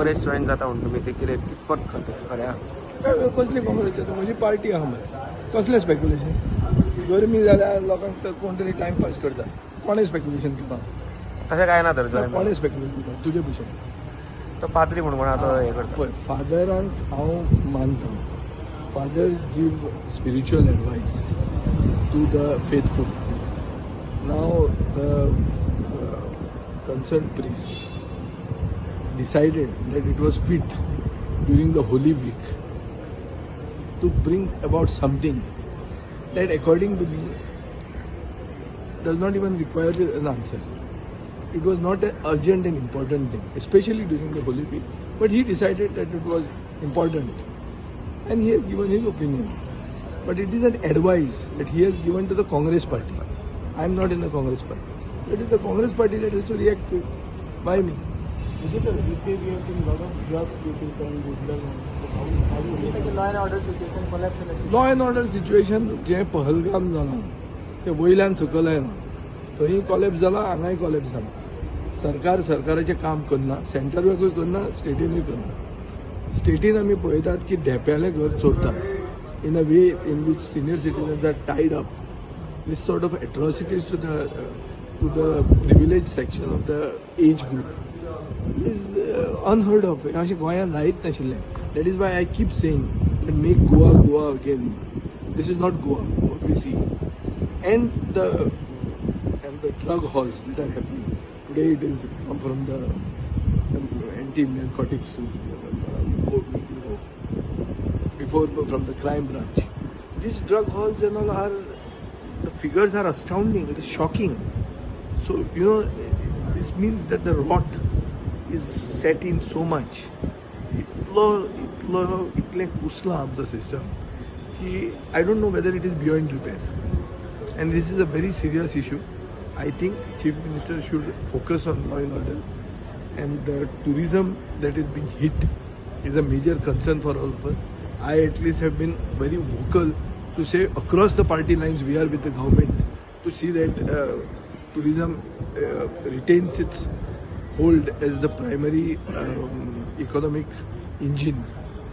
Congress join जाता म्हणून तुम्ही ते कितें कितपत खऱ्या कसली काँग्रेस येता म्हजी पार्टी आहा मरे कसलें स्पेक्युलेशन गरमी जाल्यार लोकांक कोण तरी टायमपास करता कोणें स्पेक्युलेशन केलां तशें काय ना तर जॉईन कोणें स्पेक्युलेशन केलां तुजे भशेन तो पाद्री म्हणून आतां हें करता पळय फादरांक हांव मानता fathers give spiritual advice to the faithful नाव the concerned priest decided that it was fit during the Holy Week to bring about something that according to me does not even require an answer. It was not an urgent and important thing, especially during the Holy Week, but he decided that it was important and he has given his opinion. But it is an advice that he has given to the Congress party. I am not in the Congress party. It is the Congress party that has to react to it. Why me? Law and order situation जे पहलगाम जाला ते वयल्यान सकयल येना थंय collapse जाला हांगाय collapse जाला सरकाराचें काम करना सेंटरूय करना स्टेटीनूय करना स्टेटीन आमी पळयतात की धेप्यालें घर चोरता in a way in which senior citizens are tied up this sort of atrocities to the privileged section of the age group is unheard of. अशें गोंयांत जायत नाशिल्लें. That is why I keep saying that make Goa again. This is not Goa what we see. And the drug halls that are happening today, it is come from the anti-narcotics bureau before from the crime branch. These drug halls and all are. The figures are astounding. It is shocking. So, this means that the rot is set in so much. इतले कुसला आमचो system की I don't know whether it is beyond repair. And this is a very serious issue. I think Chief Minister should focus on law and order. And the tourism that is being hit is a major concern for all of us. I at least have been very vocal to say across the party lines we are with the government to see that tourism retains its hold as the primary economic engine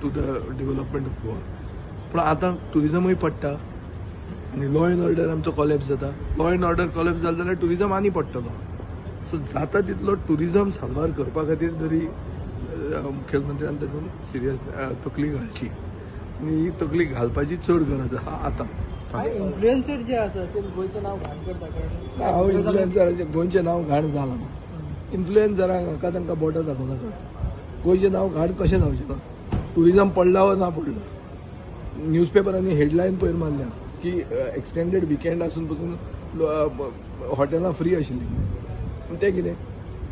to the development of Goa. पण आता टुरिजमूय पडटा आनी law end order आमचो collapse जाता law end order collapse जालो जाल्यार tourism आनी पडटलो सो जाता तितलो टुरिजम साल्वार करपा खातीर तरी मुख्यमंत्र्यान तातूंत सिरियस तकली घालची आनी ही तकली घालपाची चड गरज आहा आतां इन्फ्लुएन्सर जे आसा ते गोंयचें नांव घाण करता हांव इन्फ्लुएन्सराचें गोंयचें नांव घाण जालां इन्फ्लुएन्सरांक हाका तांकां बोटां दाखोवनाका गोंयचें नांव घाण कशें जावचें ना टुरिजम पडला वा ना पडला न्यूजपेपरांनी हेडलायन पयर मारल्या की एक्सटेंडेड विकेंड आसून पसून हॉटेलां फ्री आशिल्लीं तें कितें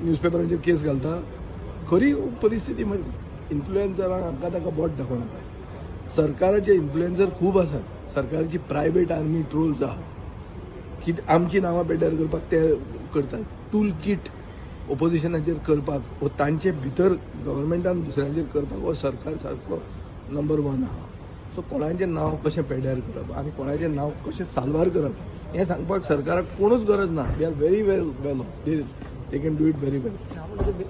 न्यूजपेपरांचेर केस घालता खरी परिस्थिती म्हणजे इन्फ्लुएन्सरांक हाका तांकां बोट दाखोवनाका सरकाराचे इन्फ्लुएन्सर खूब आसात सरकाराची प्रायवेट आर्मी ट्रोल्स आहा की आमची नांवां पेड्यार करपाक ते करतात टूल किट ओपोजिशनाचेर करपाक वो तांचे भितर गव्हर्मेंटान दुसऱ्यांचेर करपाक हो सरकार सारको नंबर 1 आहा सो कोणाचें नांव कशें पेड्यार करप आनी कोणाचें नांव कशें साल्वार करप हें सांगपाक सरकाराक कोणूच गरज ना they are very well they can do it very well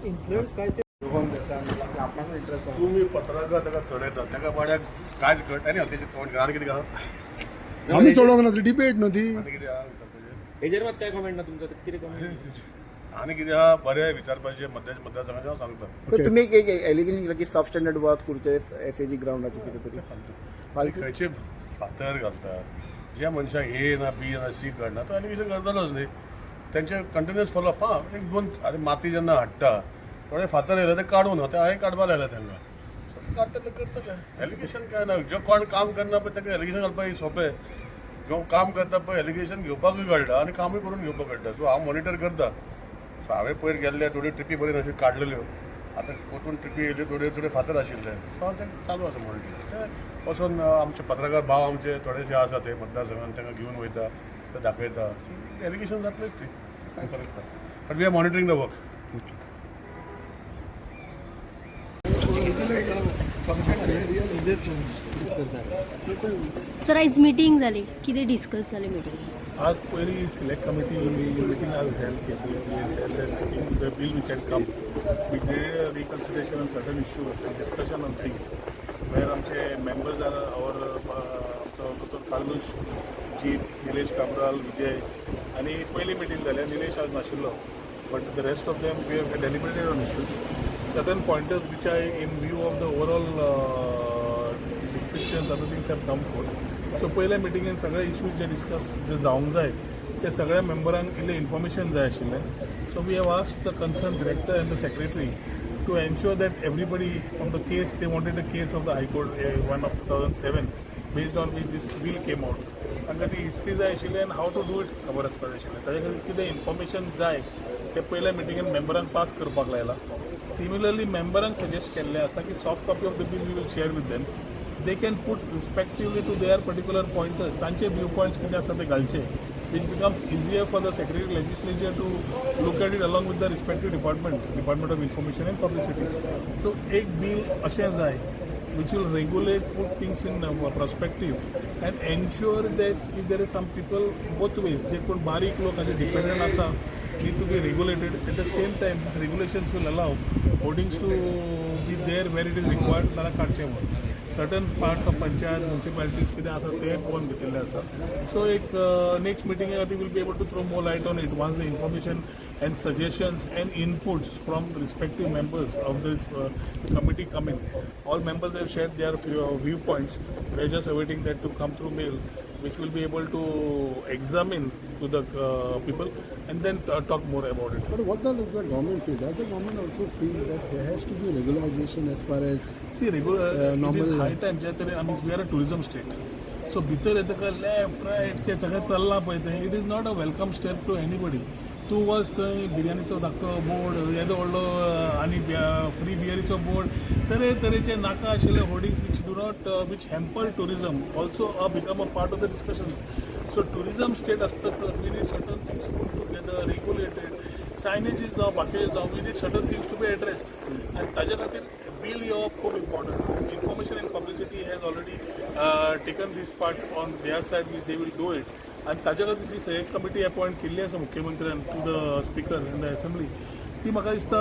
influence काय तुम्ही पत्रकार ताका चडयता ताका बाड्याक कांयच कळटा आनी तेजे कोण आनी कितें आहा आम्ही चडोवंक ना डिबेट न्हू ती आनी कितें आहा विचारपाचें हेजेर मात काय कमेंट ना तुमचो कितें कमेंट आनी कितें आहा बरें विचारपाचें मतदारसंघाचें हांव सांगता तर तुम्ही एक एलिगेशन केलं की सब स्टँडर्ड वर्क करचे एसएजी ग्राउंडाचे कितें तरी खंयचे फातर घालता ज्या मनशाक ए ना बी ना सी कळना तो एलिगेशन घालतलोच न्ही तेंचे कंटिन्युअस फॉलोअप आहा एक दोन आनी माती जेन्ना हाडटा थोडे फातर येयले ते काडून ते हांवें काडपा लायला तांकां काडटले करतले एलिगेशन काय ना जो कोण काम करना पळय ताका एलिगेशन घालपाक सोंपें जो काम करता पळय एलिगेशन घेवपाकूय कळटा आनी कामूय करून घेवपाक कळटा सो हांव मॉनिटर करता सो हांवें पयर गेल्ले थोड्यो ट्रिपी बऱ्यो नाशिल्ल्यो काडलेल्यो आतां परतून ट्रिपी येयल्यो थोडे फातर आशिल्ले सो हांव तें चालू आसा मॉनिटर ते वचून आमचे पत्रकार भाव आमचे थोडेशे आसा ते मतदारसंघान तांकां घेवन वयता ते दाखयता सो एलिगेशन जातलेच ती कांय फरक ना but we are monitoring the work sir आयज मिटींग जाली कितें डिस्कस जालें मिटींग आज पयली सिलेक्ट कमिटी मीटिंग आज हेल्ड केली the bill which had come. We did a reconsideration on certain issues and discussion on things where आमचे members are आमचो डॉ. कार्लुश, जीत, निलेश काब्राल, विजय आणि पहिली मीटिंग जाल्या. निलेश आज नाशिल्लो, but the rest of them we have deliberated on issues. Certain pointers which I, in view of the overall descriptions, other things have come forth. So पयल्या मिटिंगेन सगळे issues जे डिस्कस जे जावंक जाय ते सगळ्या मेंबरांक इल्लें इन्फॉर्मेशन जाय आशिल्लें. So we have asked the concern director and the secretary to ensure that everybody from the case they wanted the case of the high court 1 of 2007 based on which this bill came out. तांकां ती history जाय आशिल्ली आनी हाव to do it खबर आसपाक जाय आशिल्लें. ताजे खातीर कितें इन्फॉर्मेशन जाय ते पयल्या मिटिंगेन मेंबरांक पास करपाक लायला. सिमिलरली मेंबरांक सजेस्ट केल्लें आसा की soft copy of the bill we will share with them. They can put respectively to their particular pointers, तांचे व्यू पॉइंट्स कितें आसा ते घालचे, which becomes easier for the Secretary Legislature to look at it along with the respective Department of Information and Publicity. So एक bill अशें जाय which will regulate, put things in perspective and ensure that if there is some people both ways, जे कोण बारीक लोक हाजे dependent आसा need to be regulated. At the same time, these regulations will allow hoardings to be there where it is required, नाल्यार काडचे म्हणून. Certain parts of panchayat म्युनिसिपालिटीज कितें आसा ते पळोवन घेतिल्ले आसा. सो एक नेक्स्ट मिटिंगे खातीर will be able to throw more light on it once the information and suggestions and inputs from respective members of this committee come in. All members have shared their viewpoints. We are just awaiting that to come through mail, which will be able to examine to the people and then talk more about it. But what does the government feel? Does the government also feel that there has to be regularization as far as it is high time. We are a tourism state. So भितर येता काय left right सगळें चल्लां पळय तें it is not a welcome step to anybody. तूं वच थंय बिर्याणीचो धाकटो बोर्ड येदो व्हडलो आनी फ्री बियरीचो बोर्ड तरेचे नाका आशिल्ले hoardings which do not which hamper tourism also become a part of the discussions. So tourism state आसतकच we need certain things put together regulated signages जावं बाकीचे जावं we need certain things to be addressed आनी ताजे खातीर bill येवप खूब important. Information and publicity has already taken this part on their side which they will do it. आणि ताच्या खातीर जी सिलेक्ट कमिटी अपॉयंट केल्ली आसा मुख्यमंत्र्यान to the speaker in the assembly ती म्हाका दिसता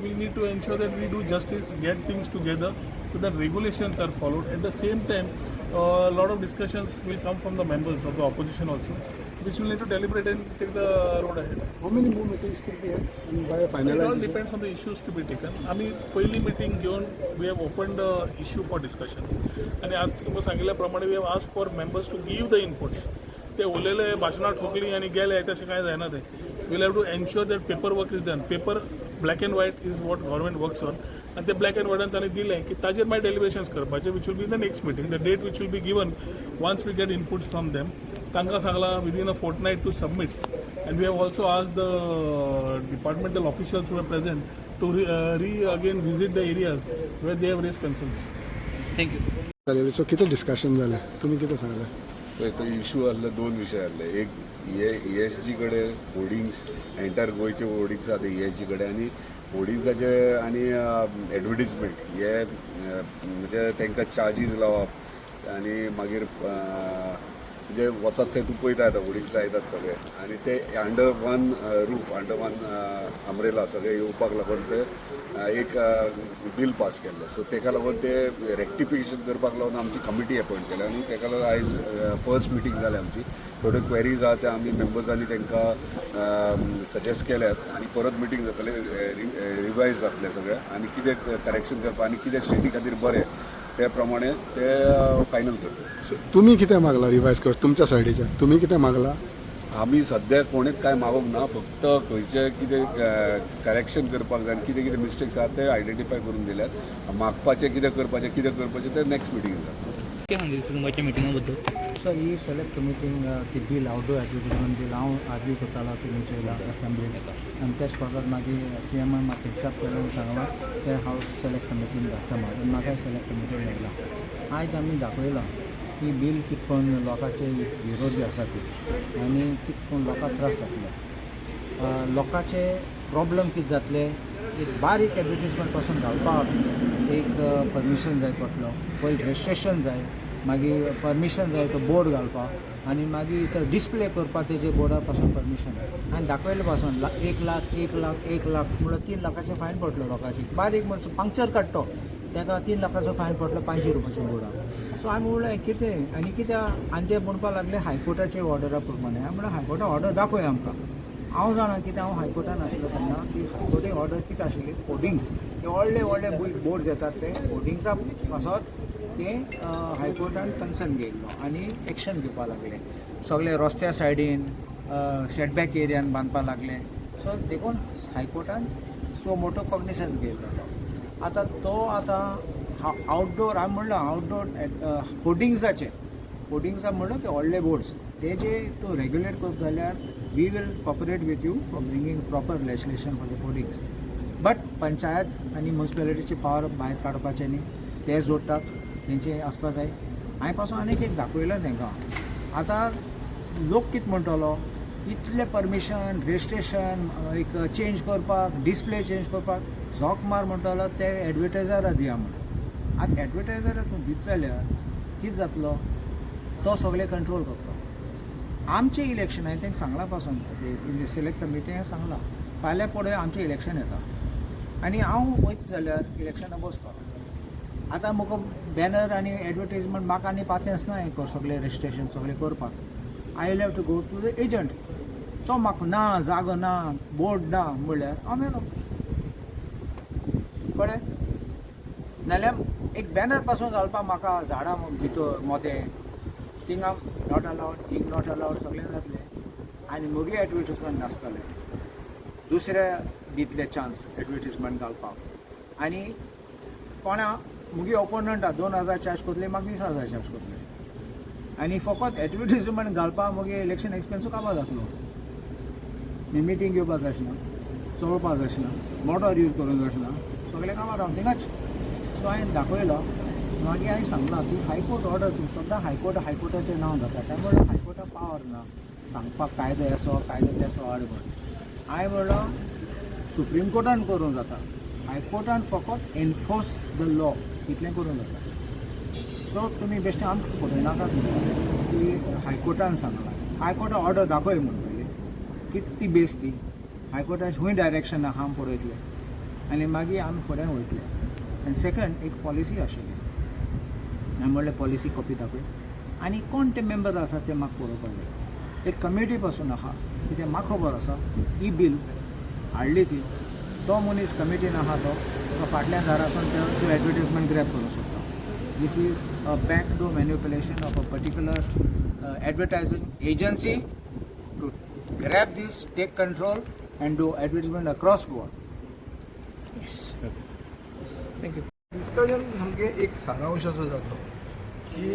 we need to ensure that we do justice get things together so that regulations are followed. At the same time lot of discussions will come from the members of the opposition also which will need to deliberate and take the road ahead. how many more meetings could be had and by a It all finalization? depends on the issues to be taken. आम्ही पहिली meeting घेऊन we have opened the issue for discussion. आणि आज तुमकां सांगिल्ल्याप्रमाणे we have asked for members to give the inputs. ते उलयले भाशणां ठोकली आनी गेले तशें कांय जायना तें. We'll have to ensure that paper work is done. Paper black and white is what government works on. आणि ते ब्लॅक अँड व्हायटान तांणी दिलें की ताजेर मागीर डेलिब्रेशन्स करपाचे which will be in the next meeting. The date which will be given once we get inputs from them. तांकां सांगलां within a fortnight to submit. And we have also asked the departmental officials who are present to again visit the areas where they have raised concerns. चालेल. So कितें discussion जालें तुमी कितें सांगलें? पळय तो इश्यू आसले दोन विशय आसले. एक ESG कडेन होर्डिंग्स एंटायर गोंयचे होर्डिंग्स आसा ते ESG कडेन आनी होर्डिंग्साचे आनी एडवर्टिजमेंट हे म्हणजे तांकां चार्जीस लावप आनी मागीर म्हणजे वचत थंय तूं पळयता येता होर्डिंग्स लायतात सगळे आनी ते under one roof under one umbrella सगळे येवपाक लागून ते एक बिल पास केल्लें. सो ताका लागून ते रेक्टिफिकेशन करपाक लागून आमची कमिटी अपॉयंट केल्या आनी ताका लागून आयज फर्स्ट मिटींग जाली आमची. थोड्यो क्वेरीज आहा ते आमी मेंबर्सांनी तांकां सजेस्ट केल्यात आनी परत मिटींग जातले रिवायज जातले सगळे आनी कितें करेक्शन करपा आनी कितें स्टेटी खातीर बरें ते प्रमाणे ते फायनल करता. तुम्ही कितें मागला रिवायज कर तुमच्या सायडीच्यान तुमी कितें मागला? आमी सद्या कोणेच काय मागूंक ना. फक्त खंयचे कितें करेक्शन करपाक जाय कितें कितें मिस्टेक्स आहा ते आयडेंटिफाय करून दिल्यात. मागपाचें कितें करपाचें ते नेक्स्ट मिटींग जाता. कितें सांगता तुमच्या मिटिंगा बद्दल? सर ही सिलेक्ट मिटींग ती बील आउटडोर एडवर्टिजमेंट बील हांव आर्ग्यू करतालो तुमी चोयला असेंब्लीन आनी तेच प्रकार मागीर CMन म्हाका एक्सेप्ट केलें सांगलां ते हांव सिलेक्ट कमिटीन धाडटा म्हणून म्हाका सिलेक्ट कमिटीन मेळ्ळा. आयज आमी दाखयलां की बील कितकोन लोकांचे विरोधी आसा ती आनी कितकोन लोकांक त्रास जातले. लोकांचे प्रॉब्लम कितें जातले एक बारीक एडवर्टिजमेंट पासून घालपाक एक परमिशन जाय पडटलो. पयलीं रजिस्ट्रेशन जाय मागीर परमिशन जाय तो बोर्ड घालपाक आनी मागीर तो डिस्प्ले करपाक तेजे बोर्डा पासून परमिशन हांवें दाखयले पासून 1 लाख 1 लाख 1 लाख म्हणल्यार 3 लाखाचे फायन पडलो लोकांची बारीक म्हणून पंक्चर काडटो ताका 3 लाखाचो फायन पडलो 500 रुपयाच्या बोर्डाक सो हांवें म्हणलें कितें आनी कित्याक आनी ते म्हणपाक लागले हायकोर्टाचे ऑर्डरा प्रमाणे हांवें म्हणलें हायकोर्टा ऑर्डर दाखय आमकां हांव जाणा कितें हांव हायकोर्टान आशिल्लो तेन्ना की हायकोर्टी ऑर्डर कितें आशिल्ली होर्डिंग्स ते व्हडले व्हडले बोर्ड्स येतात ते होर्डिंग्सा पासत ते हायकोर्टान कन्सर्न घेयल्लो आनी एक्शन घेवपाक लागले सगळे रस्त्या सायडीन शेटबॅक एरियान बांदपाक लागले सो देखून हायकोर्टान सो मोटो कॉग्निशन घेयल्लो आतां तो आतां आउटडोर हांवें म्हणलो आउटडोर होर्डिंग्सा म्हणलो ते व्हडले बोर्ड्स ते जे तूं रेग्युलेट करता जाल्यार we will cooperate with you for bringing proper legislation for the hoardings but panchayat आनी म्युनिसिपॅलिटीची पावर भायर काडपाचें न्ही ते जोडटात तेंचे आसपा जाय हांवें पासून आनीक एक दाखयलें तांकां आतां लोक कितें म्हणटलो इतलें परमिशन रेजिस्ट्रेशन एक चेंज करपाक डिस्प्ले चेंज करपाक झोक मार म्हणटलो ते एडवर्टायजराक दिया म्हणून आतां एडवर्टायजराक तूं दित जाल्यार कितें जातलो तो सगळें कंट्रोल करता आमचें इलेक्शन हांवें तांकां सांगला पासून इन द सिलेक्ट कमिटी हांवें सांगलां फाल्यां फुडें आमचें इलेक्शन येता आनी हांव वयता जाल्यार इलेक्शनाक बसपाक आतां म्हाका बॅनर आनी एडवर्टायजमेंट म्हाका आनी पासियन्स ना हें सगळें रेजिस्ट्रेशन सगळें करपाक I will have to go to the agent तो म्हाका ना जागो ना बोर्ड ना म्हणल्यार हांव मेलो कळ्ळें नाल्यार एक बॅनर पासून घालपाक म्हाका झाडां भितर मोते थिंगा नॉट अलावड हिंग नॉट अलावड सगळें जातलें आनी म्हगे एडवर्टिजमेंट नासतलें दुसरे दितले चान्स एडवर्टिजमेंट घालपाक आनी कोणा मुगे ओपोनंटा 2000 चार्ज करतले म्हाका 20,000 चार्ज करतले आनी फकत एडवर्टिजमेंट घालपाक मुगे इलेक्शन एक्सपेन्सू काबार जातलो मिटींग घेवपाक जाय आसना चोवपाक जाय आसना मोटर यूज करूंक जाय आसना सगळें कामार रावन थिंगाच सो हांवें दाखयलो मागीर हांवें सांगलां तूं हायकोर्ट ऑर्डर तूं सद्दां हायकोर्टाचें नांव जाता त्या म्हणल्यार हायकोर्टाक पावर ना सांगपाक कायदो येसो कायदो तेसो हाड म्हण हांवें म्हणलो सुप्रीम कोर्टान करूंक जाता हायकोर्टान फकत एनफोर्स द लॉ इतलें करूंक जाता सो तुमी बेश्टे आमकां फटयनाकात म्हणटा की हायकोर्टान सांगलां हायकोर्टान ऑर्डर दाखय म्हण पयली कितें ती बेस ती हायकोर्टाचें खंय डायरेक्शन आहा आमी पळयतले आनी मागीर आमी फुडें वयतले आनी सेकंड एक पॉलिसी आशिल्ली हांवें म्हणलें पॉलिसी कॉपी दाखय आनी कोण ते मेंबर आसा ते म्हाका पळोवपाक जाय एक कमिटी पासून आहा कित्याक म्हाका खबर आसा ही बील हाडली ती तो मनीस कमिटीन आहा तो फाटल्या दारासून तो एडवर्टिजमेंट ग्रॅब करूंक सोदता this is a backdoor manipulation of a particular advertising agency to grab this, take control and do advertisement across Goa. Discussion सामकें एक सारांश असो जालो की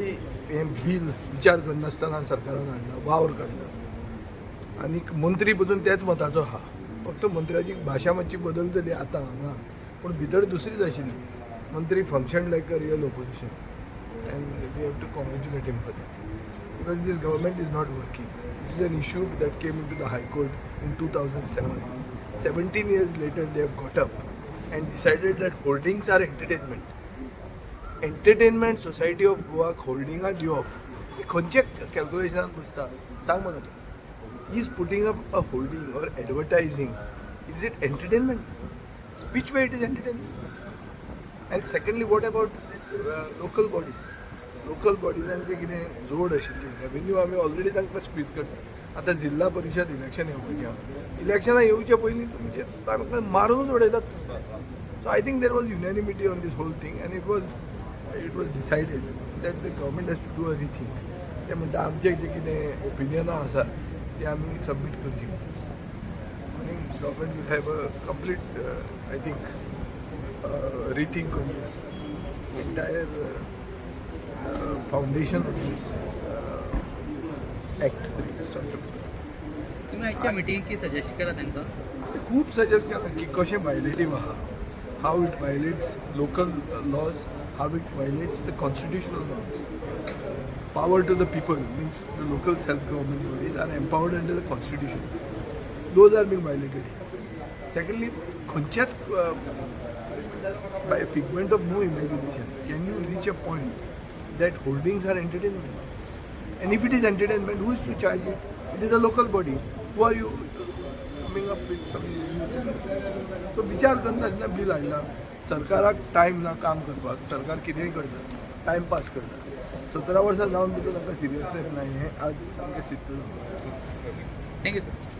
हें बील विचार करनासतना सरकारान हाडला वावर काडला आनी मंत्री पसून तेच मताचो आहा फक्त मंत्र्याची भाशा मातशी बदलतली आतां हांगा पूण भितर दुसरीच आशिल्ली मंत्री function like a real opposition and we have to congratulate him for that because this government is not working. It is an issue that came into the High Court in 2007. 17 years later, they have got up and decided that holdings are entertainment. Entertainment Society of Goa holding a diop. खंयचे calculation बुजता सांग म्हाका तूं. He is putting up a holding or advertising. Is it entertainment? Which way it is entertainment? And secondly, what about this local bodies? Local बॉडीजांचे कितें जोड आशिल्ली revenue आमी already तांकां स्क्वीज करता आतां जिल्ला परिशद इलेक्शन येवपाचें आहा इलेक्शनां येवचे पयलीं म्हणजे तांकां मारूनच उडयतात so I think there was unanimity on this whole thing and it was decided that the government has to do a rethink ते म्हणटा आमचे जे कितें ओपिनियनां आसा ती आमी सबमीट करची आनी government will have a complete I think rethink on this entire foundation of this act तुम्ही आजच्या मिटिंगेक कितें सजेस्ट केला तांकां खूब सजेस्ट केला की कशें वायलेटीव आहा how it violates local laws how it violates the constitutional laws power to the people means the local self government bodies are empowered under the constitution those are been violated secondly खंयच्याच by figment of no imagination can you reach a point that holdings are entertainment. And if it is entertainment, who is to charge it? It is a local body. Who are you coming up with something? So विचार करनासतना bill हाडला. सरकाराक time ना काम करपाक. सरकार कितेंय करता. Time pass करता. 17 वर्सां जावन सुद्दां तांकां सिरियसनेस ना हें आज सामकें सिद्ध जालें. Thank you sir.